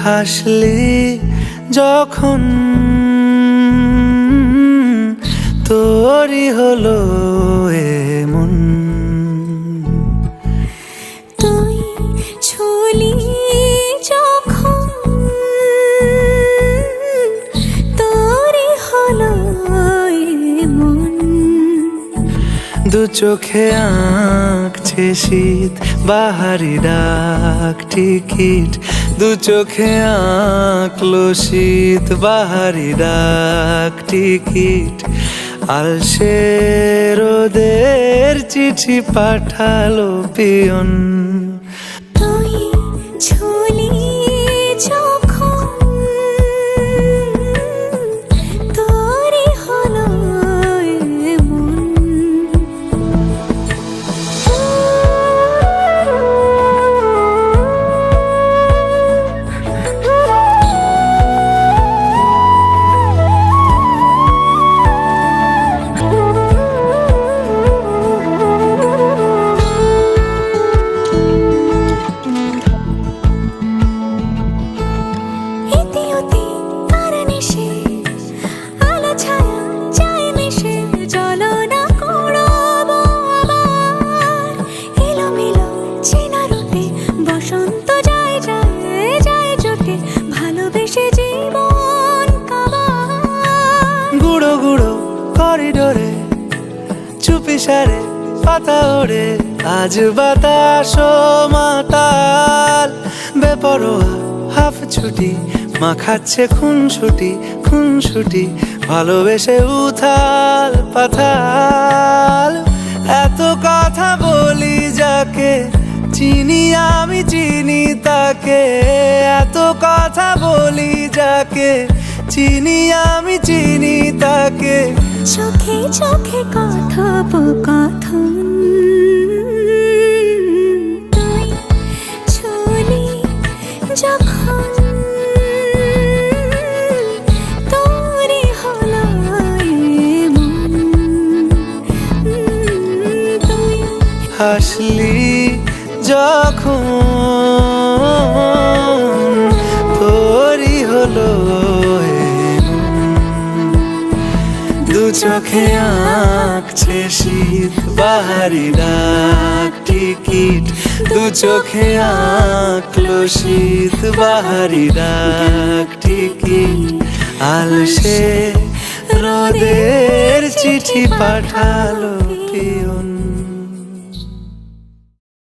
হাসলি যখন তোরই হলো এমন। তুই ছুলি যখন তোরই হলো এমন। দু চোখে আঁকছে শীত বাহারি ডাক টিকিট, দু চোখে আঁকলো শীত বাহারি ডাক টিকিট। আলসে রোদের চিঠি পাঠালো পিয়ন। তুই ছুলি যখন তোরই হলো এমন। গুঁড়ো গুঁড়ো করিডোরে চুপি সারে পাতা ওড়ে, আজ বাতাস মাতাল বেপরোয়া হাফ ছুটি মাখাচ্ছে খুনসুটি ভালোবেসে উথাল পাথাল। এত কথা বলি যাকে চিনি আমি চিনি তাকে, এত কথা বলি যাকে চিনি আমি চিনি তাকে। চোখে চোখে কথোপকথন, তুই ছুলি যখন তোরই হলো এমন। তুই হাসলি যখন তোরই হলো দু চোখে আঁকছে শীত বাহারি ডাক টিকিট, দু চোখে আঁকলো শীত বাহারি ডাক টিকিট। আলসে রোদের চিঠি পাঠালো পিয়ন।